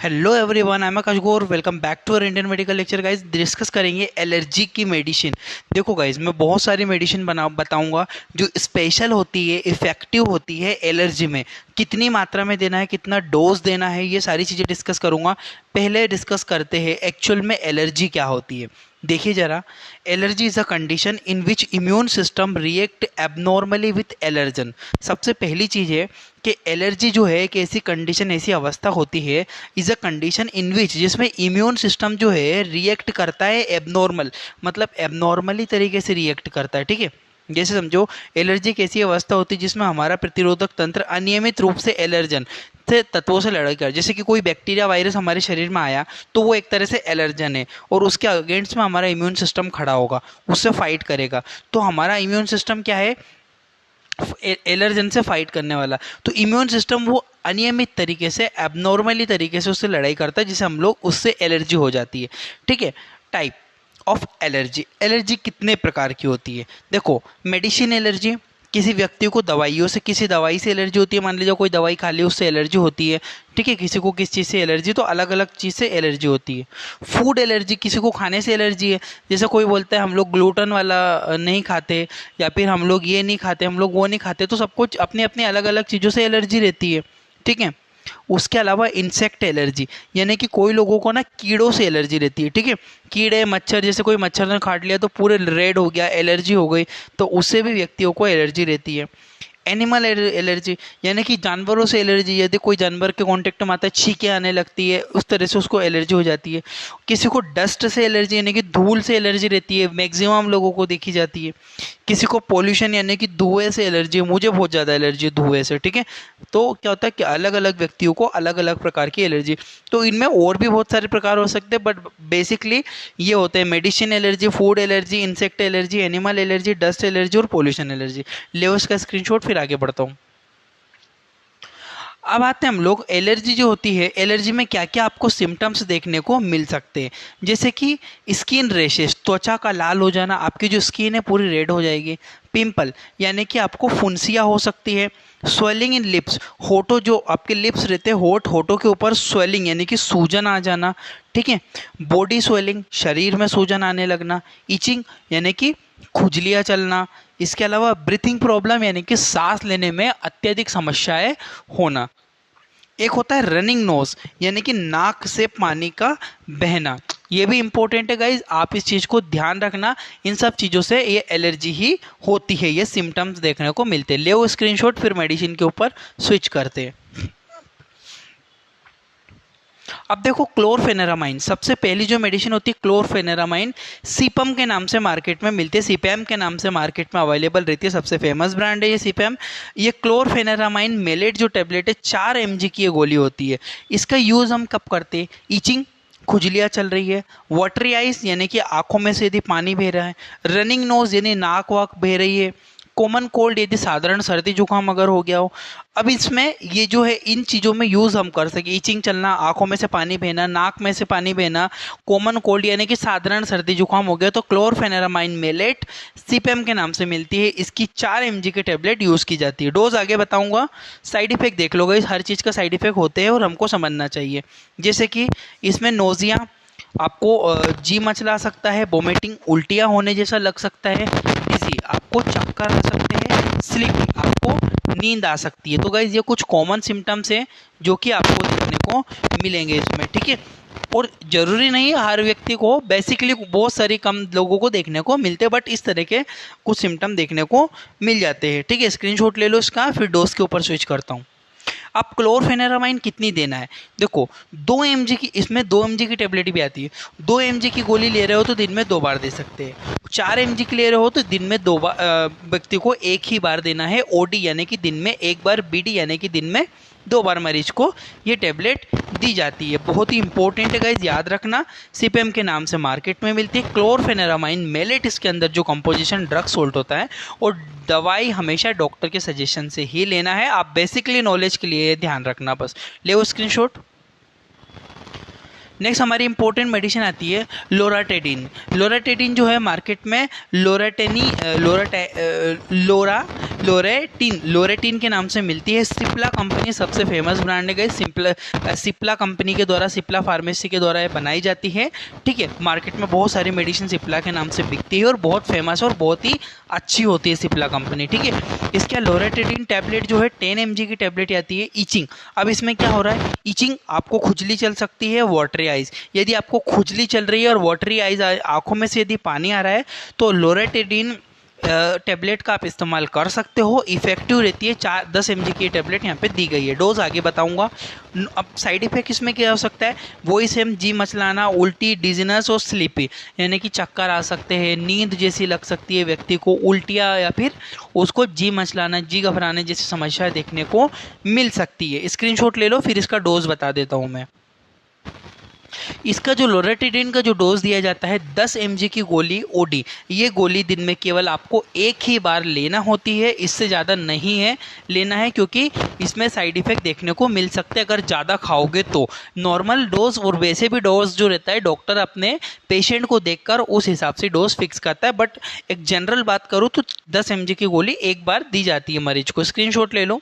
Hello everyone, I am Akash Gaur. Welcome back to our Indian medical lecture. Guys discuss करेंगे allergy की medicine. देखो guys, मैं बहुत सारी मेडिसिन बताऊंगा जो स्पेशल होती है, इफेक्टिव होती है एलर्जी में। कितनी मात्रा में देना है, कितना डोज देना है, ये सारी चीज़ें डिस्कस करूंगा। पहले डिस्कस करते हैं एक्चुअल में एलर्जी क्या होती है। देखिए ज़रा, allergy is a condition in which immune system react abnormally with allergen. सबसे पहली चीज़ है कि एलर्जी जो है एक ऐसी कंडीशन, ऐसी अवस्था होती है, इज़ अ कंडीशन इन विच, जिसमें इम्यून सिस्टम जो है रिएक्ट करता है एबनॉर्मल, मतलब एबनॉर्मली तरीके से रिएक्ट करता है। ठीक है, जैसे समझो, एलर्जी एक ऐसी अवस्था होती है जिसमें हमारा प्रतिरोधक तंत्र अनियमित रूप से एलर्जन से तत्वों से लड़ाई कर। जैसे कि कोई बैक्टीरिया वायरस हमारे शरीर में आया तो वो एक तरह से एलर्जन है, और उसके अगेंस्ट में हमारा इम्यून सिस्टम खड़ा होगा, उससे फाइट करेगा। तो हमारा इम्यून सिस्टम क्या है? एलर्जन से फाइट करने वाला। तो इम्यून सिस्टम वो अनियमित तरीके से, एबनॉर्मली तरीके से उससे लड़ाई करता है, जिसे हम लोग, उससे एलर्जी हो जाती है। ठीक है। Type of allergy. एलर्जी कितने प्रकार की होती है? देखो, मेडिसिन एलर्जी, किसी व्यक्ति को दवाइयों से, किसी दवाई से एलर्जी होती है। मान लीजिए कोई दवाई खा ली, उससे एलर्जी होती है। ठीक है, किसी को किस चीज़ से एलर्जी, तो अलग अलग चीज़ से एलर्जी होती है। फूड एलर्जी, किसी को खाने से एलर्जी है। जैसे कोई बोलता है हम लोग ग्लूटन वाला नहीं खाते, या फिर हम लोग ये नहीं खाते, हम लोग वो नहीं खाते। तो सबको अपनी अपनी अलग अलग चीज़ों से एलर्जी रहती है। ठीक है। उसके अलावा इंसेक्ट एलर्जी, यानी कि कोई लोगों को ना कीड़ों से एलर्जी रहती है। ठीक है, कीड़े, मच्छर, जैसे कोई मच्छर ने काट लिया तो पूरे रेड हो गया, एलर्जी हो गई, तो उससे भी व्यक्तियों को एलर्जी रहती है। एनिमल एलर्जी, यानी कि जानवरों से एलर्जी, यदि कोई जानवर के कांटेक्ट में आता है, छींकें आने लगती है, उस तरह से उसको एलर्जी हो जाती है। किसी को डस्ट से एलर्जी, यानी कि धूल से एलर्जी रहती है, मैक्सिमम लोगों को देखी जाती है। किसी को पोल्यूशन यानी कि धुएं से एलर्जी है, मुझे बहुत ज़्यादा एलर्जी है धुएं से। ठीक है, तो क्या होता है कि अलग अलग व्यक्तियों को अलग अलग प्रकार की एलर्जी। तो इनमें और भी बहुत सारे प्रकार हो सकते हैं, बट बेसिकली ये होते हैं: medicine allergy, food allergy, insect allergy, animal allergy, dust allergy और पोल्यूशन एलर्जी। ले उसका स्क्रीनशॉट, फिर आगे बढ़ता हूँ। अब आते हैं हम लोग, एलर्जी जो होती है, एलर्जी में क्या क्या आपको सिम्टम्स देखने को मिल सकते हैं। जैसे कि स्किन रेशेस, त्वचा का लाल हो जाना, आपकी जो स्किन है पूरी रेड हो जाएगी। पिंपल, यानी कि आपको फुंसियाँ हो सकती है। स्वेलिंग इन लिप्स, होठों, जो आपके लिप्स रहते हैं, होठों के ऊपर स्वेलिंग यानी कि सूजन आ जाना। ठीक है। बॉडी स्वेलिंग, शरीर में सूजन आने लगना। इचिंग, यानी कि खुजलियाँ चलना। इसके अलावा ब्रीथिंग प्रॉब्लम, यानी कि सांस लेने में अत्यधिक समस्याएं होना। एक होता है रनिंग नोज, यानी कि नाक से पानी का बहना। ये भी इंपॉर्टेंट है गाइज, आप इस चीज़ को ध्यान रखना। इन सब चीज़ों से ये एलर्जी ही होती है, ये सिम्टम्स देखने को मिलते हैं। ले वो स्क्रीनशॉट, फिर मेडिसिन के ऊपर स्विच करते हैं। अब देखो, क्लोरफेनेरामाइन, सबसे पहली जो मेडिसिन होती है क्लोरफेनेरामाइन, सीपम के नाम से मार्केट में मिलती है, सीपैम के नाम से मार्केट में अवेलेबल रहती है। सबसे फेमस ब्रांड है ये सीपैम। ये क्लोरफेनेरामाइन मेलेट जो टेबलेट है, 4 mg की ये गोली होती है। इसका यूज़ हम कब करते हैं? ईचिंग, खुजलियाँ चल रही है। वाटरी आइज, यानी कि आंखों में से यदि पानी बह रहा है। रनिंग नोज, यानी नाक वाक बह रही है। कॉमन कोल्ड, यदि साधारण सर्दी जुकाम अगर हो गया हो। अब इसमें ये जो है, इन चीज़ों में यूज़ हम कर सके, ईचिंग चलना, आंखों में से पानी बहना, नाक में से पानी बहना, कॉमन कोल्ड यानी कि साधारण सर्दी जुकाम हो गया, तो क्लोरफेनेरामाइन मेलेट सीपीएम के नाम से मिलती है। इसकी 4 mg की टेबलेट यूज़ की जाती है। डोज आगे बताऊंगा। साइड इफेक्ट देख लो गाइस, हर चीज़ का साइड इफेक्ट होते हैं और हमको समझना चाहिए। जैसे कि इसमें नोजिया, आपको जी मचला सकता है, वोमिटिंग, उल्टियाँ होने जैसा लग सकता है। डिजी, आपको चक्कर आ सकते हैं। स्लीपिंग, आपको नींद आ सकती है। तो गाइज ये कुछ कॉमन सिम्टम्स हैं जो कि आपको देखने को मिलेंगे इसमें। ठीक है, और ज़रूरी नहीं हर व्यक्ति को, बेसिकली बहुत सारी कम लोगों को देखने को मिलते हैं, बट इस तरह के कुछ सिम्टम देखने को मिल जाते हैं। ठीक है, स्क्रीनशॉट ले लो इसका, फिर डोज के ऊपर स्विच करता हूँ। अब क्लोरफेनेरामाइन कितनी देना है? देखो, 2 mg की, इसमें 2 mg की टेबलेट भी आती है। 2 mg की गोली ले रहे हो तो दिन में 2 बार दे सकते हैं। 4 mg की ले रहे हो तो दिन में 2 बार, व्यक्ति को एक ही बार देना है। ओडी यानी कि दिन में एक बार, बीडी यानी कि दिन में 2 बार मरीज को ये टेबलेट दी जाती है। बहुत ही इंपॉर्टेंट है गाइज, याद रखना। सीपीएम के नाम से मार्केट में मिलती है। क्लोरफेनेरामाइन मेलेट, इसके अंदर जो कंपोजिशन ड्रग सोल्ट होता है, और दवाई हमेशा डॉक्टर के सजेशन से ही लेना है। आप बेसिकली नॉलेज के लिए ध्यान रखना बस। ले वो स्क्रीनशॉट। नेक्स्ट हमारी इंपॉर्टेंट मेडिसिन आती है लोराटेडिन। लोराटेडिन जो है मार्केट में लोराटेनी, लोरेटिन के नाम से मिलती है। सिप्ला कंपनी सबसे फेमस ब्रांड है गाइस। सिप्ला कंपनी के द्वारा, सिप्ला फार्मेसी के द्वारा ये बनाई जाती है। ठीक है, मार्केट में बहुत सारी मेडिसिन सिप्ला के नाम से बिकती है और बहुत फेमस और बहुत ही अच्छी होती है सिप्ला कंपनी। ठीक है, इसके लोरेटिन टैबलेट जो है 10 mg की टैबलेट आती है। ईचिंग, अब इसमें क्या हो रहा है, ईचिंग आपको खुजली चल सकती है, वाटरी आइज। यदि आपको खुजली चल रही है और वाटरी आइज, आंखों में से यदि पानी आ रहा है, तो लोरेटिन टैबलेट का आप इस्तेमाल कर सकते हो। इफेक्टिव रहती है। 10 mg की टैबलेट यहाँ पे दी गई है। डोज आगे बताऊंगा। अब साइड इफेक्ट इसमें क्या हो सकता है, वही सेम, जी मचलाना, उल्टी, डिजीनेस और स्लीपी, यानी कि चक्कर आ सकते हैं, नींद जैसी लग सकती है व्यक्ति को, उल्टियाँ, या फिर उसको जी मचलाना, जी घबराने जैसी समस्याएं देखने को मिल सकती है। स्क्रीनशॉट ले लो, फिर इसका डोज बता देता हूँ मैं। इसका जो लोरेटिडिन का जो डोज दिया जाता है 10 mg की गोली ओडी। ये गोली दिन में केवल आपको एक ही बार लेना होती है, इससे ज़्यादा नहीं है लेना है, क्योंकि इसमें साइड इफेक्ट देखने को मिल सकते हैं अगर ज़्यादा खाओगे तो। नॉर्मल डोज और वैसे भी डोज जो रहता है, डॉक्टर अपने पेशेंट को देखकर उस हिसाब से डोज फिक्स करता है, बट एक जनरल बात करूँ तो 10 mg की गोली एक बार दी जाती है मरीज को। स्क्रीनशॉट ले लो।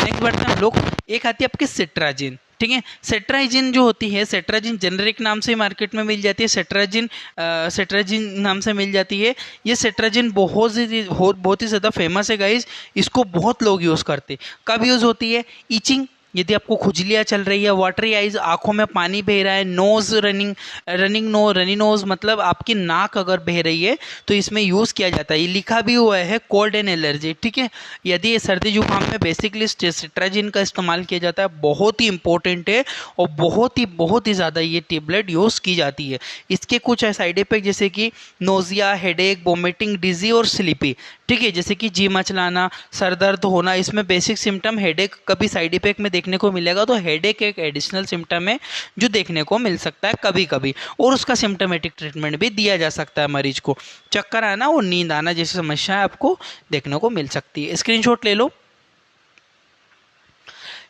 नेक्स्ट बढ़ते हैं हम लोग। एक आती है आपकी सिट्राजिन। ठीक है, सेट्राजिन जो होती है, सेट्राजिन जेनरिक नाम से मार्केट में मिल जाती है। सेट्राजिन नाम से मिल जाती है। ये सेट्राजिन बहुत ही ज़्यादा फेमस है गाइज। इसको बहुत लोग यूज़ करते हैं। कब यूज़ होती है, ईचिंग, यदि आपको खुजलियाँ चल रही है, वाटरी आइज, आंखों में पानी बह रहा है, नोज रनी नोज, मतलब आपकी नाक अगर बह रही है, तो इसमें यूज़ किया जाता है। ये लिखा भी हुआ है, कोल्ड एंड एलर्जी। ठीक है, यदि ये सर्दी जुकाम में बेसिकली सिट्राजिन का इस्तेमाल किया जाता है, बहुत ही इंपॉर्टेंट है और बहुत ही ज़्यादा ये टेबलेट यूज़ की जाती है। इसके कुछ साइड इफेक्ट जैसे कि नोजिया, हेडेक, वोमिटिंग, डिजी और स्लीपी। ठीक है, जैसे कि जी मचलाना, सर दर्द होना, इसमें बेसिक सिम्टम हेडेक कभी साइड इफेक्ट में देखने को मिलेगा, तो हेडेक एक एडिशनल सिम्टम है जो देखने को मिल सकता है कभी कभी, और उसका सिम्टोमेटिक ट्रीटमेंट भी दिया जा सकता है मरीज को। चक्कर आना और नींद आना जैसी समस्याएं आपको देखने को मिल सकती है। स्क्रीनशॉट ले लो।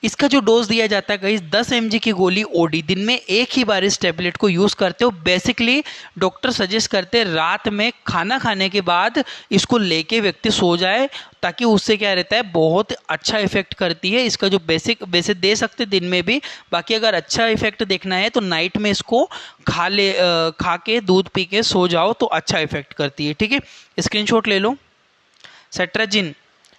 इसका जो डोज दिया जाता है गाइस 10 mg की गोली ओडी, दिन में एक ही बार इस टैबलेट को यूज़ करते हो। बेसिकली डॉक्टर सजेस्ट करते हैं रात में खाना खाने के बाद इसको लेके व्यक्ति सो जाए, ताकि उससे क्या रहता है, बहुत अच्छा इफेक्ट करती है। इसका जो वैसे दे सकते दिन में भी, बाकी अगर अच्छा इफेक्ट देखना है तो नाइट में इसको खा के दूध पी के सो जाओ तो अच्छा इफेक्ट करती है। ठीक है, स्क्रीनशॉट ले लो। सेट्राजिन।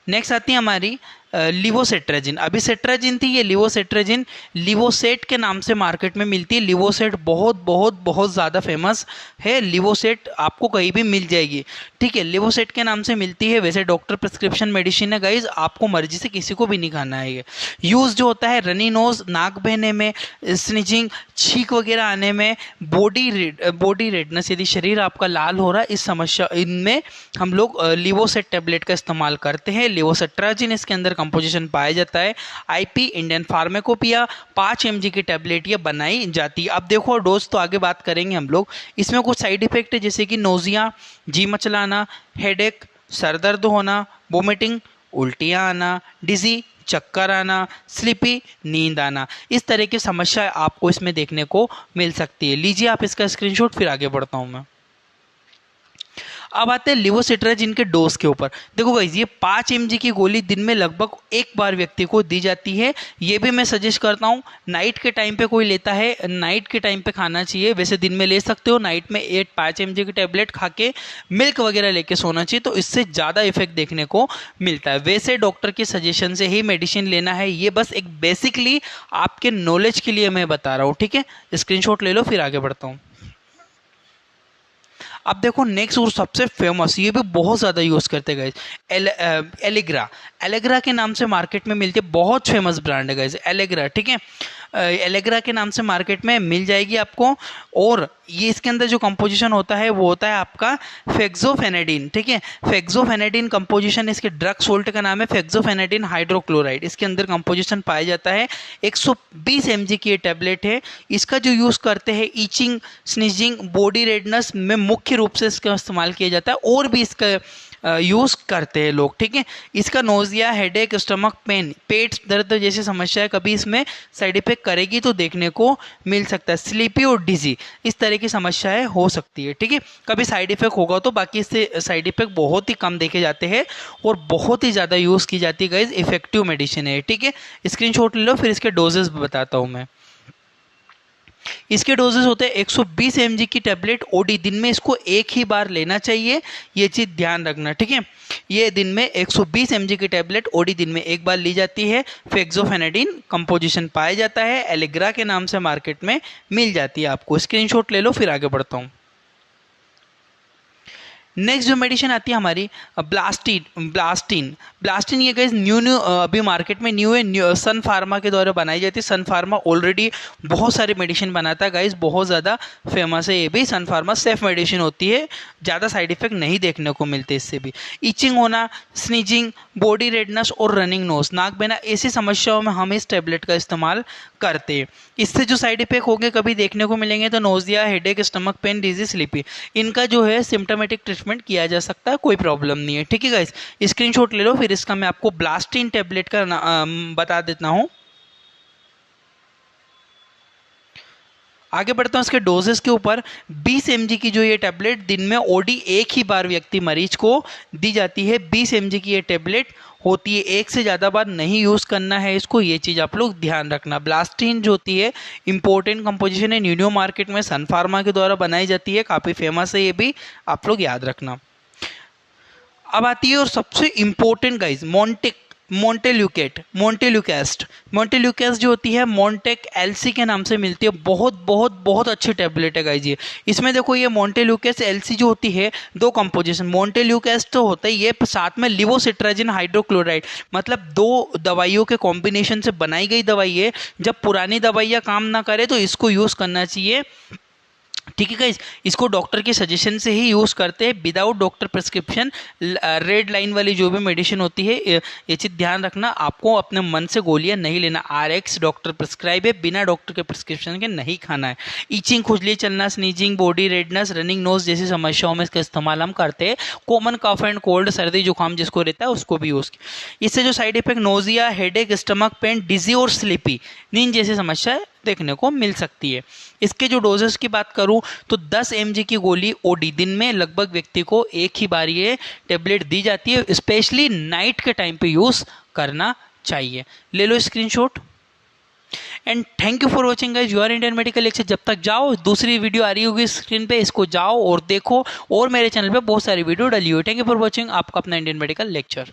नेक्स्ट आती है हमारी लिवोसेट्राजिन। अभी सेट्राजिन थी, ये लिवोसेट्राजिन लिवोसेट के नाम से मार्केट में मिलती है। लिवोसेट बहुत ज़्यादा फेमस है। लिवोसेट आपको कहीं भी मिल जाएगी। ठीक है, लिवोसेट के नाम से मिलती है। वैसे डॉक्टर प्रिस्क्रिप्शन मेडिसिन है गाइज, आपको मर्जी से किसी को भी नहीं खाना है। ये यूज़ जो होता है रनी नोज, नाक बहने में, स्निचिंग, छींक वगैरह आने में, बॉडी रेडनेस, यदि शरीर आपका लाल हो रहा है, इस समस्या इनमें हम लोग लिवोसेट टैबलेट का इस्तेमाल करते हैं। लिवोसेट्राजिन इसके अंदर कंपोजिशन पाया जाता है। आईपी इंडियन फार्माकोपिया 5 mg की टैबलेट ये बनाई जाती है। अब देखो डोज तो आगे बात करेंगे हम लोग। इसमें कुछ साइड इफेक्ट है जैसे कि नोजिया, जी मचलाना, हेडेक, सर दर्द होना, वोमिटिंग, उल्टियाँ आना, डिजी, चक्कर आना, स्लीपी, नींद आना, इस तरह की समस्या आपको इसमें देखने को मिल सकती है। लीजिए आप इसका स्क्रीनशॉट, फिर आगे बढ़ता हूँ मैं। अब आते हैं लिवोसेट्राजिन के डोज के ऊपर। देखो गाइस, ये 5 mg की गोली दिन में लगभग एक बार व्यक्ति को दी जाती है। ये भी मैं सजेस्ट करता हूँ, नाइट के टाइम पे कोई लेता है, नाइट के टाइम पे खाना चाहिए। वैसे दिन में ले सकते हो, नाइट में 5 mg की टैबलेट खा के मिल्क वगैरह लेके सोना चाहिए, तो इससे ज़्यादा इफेक्ट देखने को मिलता है। वैसे डॉक्टर के सजेशन से ही मेडिसिन लेना है। ये बस एक बेसिकली आपके नॉलेज के लिए मैं बता रहा हूँ। ठीक है, स्क्रीनशॉट ले लो, फिर आगे बढ़ता हूँ। अब देखो नेक्स्ट और सबसे फेमस, ये भी बहुत ज़्यादा यूज़ करते हैं गाइज, एलेग्रा के नाम से मार्केट में मिलती है। बहुत फेमस ब्रांड है गाइज एलेग्रा। ठीक है, एलेग्रा के नाम से मार्केट में मिल जाएगी आपको। और ये इसके अंदर जो कंपोजिशन होता है वो होता है आपका फेक्सोफेनेडिन। ठीक है, फेक्सोफेनेडिन कंपोजिशन, इसके ड्रग सोल्ट का नाम है फेक्सोफेनेडिन हाइड्रोक्लोराइड। इसके अंदर कंपोजिशन पाया जाता है। 120 mg की ये टैबलेट है। इसका जो यूज़ करते हैं ईचिंग, स्नीजिंग, बॉडी रेडनेस में मुख्य रूप से इसका इस्तेमाल किया जाता है। और भी इसका यूज़ करते हैं लोग, ठीक है। इसका नोजिया, हेडेक, स्टमक पेन, पेट दर्द जैसी समस्या है, कभी इसमें साइड इफेक्ट करेगी तो देखने को मिल सकता है। स्लीपी और डिजी, इस तरह की समस्याएं हो सकती है, ठीक है। कभी साइड इफेक्ट होगा तो, बाकी इससे साइड इफेक्ट बहुत ही कम देखे जाते हैं और बहुत ही ज़्यादा यूज़ की जाती है गाइज, इफेक्टिव मेडिसिन है, ठीक है। स्क्रीनशॉट ले लो, फिर इसके डोजेस बताता हूँ मैं। इसके डोजेस होते हैं 120 mg की टेबलेट ओडी, दिन में इसको एक ही बार लेना चाहिए, ये चीज़ ध्यान रखना, ठीक है। ये दिन में 120 mg की टेबलेट ओडी दिन में एक बार ली जाती है। फेक्सोफेनाडिन कंपोजिशन पाया जाता है, एलिग्रा के नाम से मार्केट में मिल जाती है आपको। स्क्रीनशॉट ले लो, फिर आगे बढ़ता हूँ। नेक्स्ट जो मेडिसिन आती है हमारी ब्लास्टिन ये गाइस न्यू अभी मार्केट में न्यू है, सन फार्मा के द्वारा बनाई जाती है। सन फार्मा ऑलरेडी बहुत सारे मेडिसिन बनाता है गाइस, बहुत ज़्यादा फेमस है ये भी। सन फार्मा सेफ मेडिसिन होती है, ज़्यादा साइड इफेक्ट नहीं देखने को मिलते इससे भी। इचिंग होना, स्नीजिंग, बॉडी रेडनेस और रनिंग नोज, नाक बहना, ऐसी समस्याओं में हम इस टेबलेट का इस्तेमाल करते हैं। इससे जो साइड इफेक्ट होंगे कभी देखने को मिलेंगे तो nausea, headache, stomach pen, disease, sleepy, इनका जो है सिम्टोमेटिक ट्रीटमेंट किया जा सकता है, कोई प्रॉब्लम नहीं है, ठीक है गाइस। स्क्रीनशॉट ले लो, फिर इसका मैं आपको ब्लास्टिन टेबलेट का बता देता हूं। आगे बढ़ता हूँ इसके डोजेस के ऊपर। 20 mg की जो ये टेबलेट दिन में ओडी एक ही बार व्यक्ति मरीज को दी जाती है। 20 mg की ये टेबलेट होती है, एक से ज़्यादा बार नहीं यूज़ करना है इसको, ये चीज़ आप लोग ध्यान रखना। ब्लास्टिन जो होती है इंपॉर्टेंट कंपोजिशन है, न्यू मार्केट में सन फार्मा के द्वारा बनाई जाती है, काफ़ी फेमस है, ये भी आप लोग याद रखना। अब आती है और सबसे इंपॉर्टेंट गाइज, मोन्टेल्यूकेस्ट जो होती है मोन्टेक एलसी के नाम से मिलती है। बहुत बहुत बहुत अच्छी टैबलेट है गाइज ये। इसमें देखो ये मोन्टेल्यूकेस्ट एलसी जो होती है, दो कंपोजिशन मोन्टेल्यूकेस्ट तो होता है, ये साथ में लिवोसिट्राजिन हाइड्रोक्लोराइड, मतलब दो दवाइयों के कॉम्बिनेशन से बनाई गई दवाई है। जब पुरानी दवाइयाँ काम ना करे तो इसको यूज़ करना चाहिए, ठीक है गाइस। इसको डॉक्टर के सजेशन से ही यूज़ करते हैं, without doctor prescription. Red line वाली जो भी मेडिसिन होती है, ये चीज़ ध्यान रखना, आपको अपने मन से गोलियां नहीं लेना। आरएक्स डॉक्टर प्रिस्क्राइब है, बिना डॉक्टर के प्रिस्क्रिप्शन के नहीं खाना है। ईचिंग, खुजली चलना, sneezing, body redness, running nose जैसी समस्याओं में इसका इस्तेमाल हम करते हैं। कॉमन कफ एंड कोल्ड, सर्दी जुकाम जिसको रहता है उसको भी यूज़। इससे जो side effect nausea, headache, stomach pain, dizzy और स्लीपी, नींद जैसी समस्या देखने को मिल सकती है। इसके जो डोजेस की बात करूं तो 10 mg की गोली ओडी दिन में लगभग व्यक्ति को एक ही बार ये टेबलेट दी जाती है। स्पेशली नाइट के टाइम पे यूज़ करना चाहिए। ले लो screenshot. And thank you for watching guys your Indian medical lecture. जब तक जाओ, दूसरी वीडियो आ रही होगी स्क्रीन पे, इसको जाओ और देखो, और मेरे चैनल पे बहुत सारी वीडियो डली हुई है। थैंक यू फॉर वॉचिंग, आपका अपना इंडियन मेडिकल लेक्चर।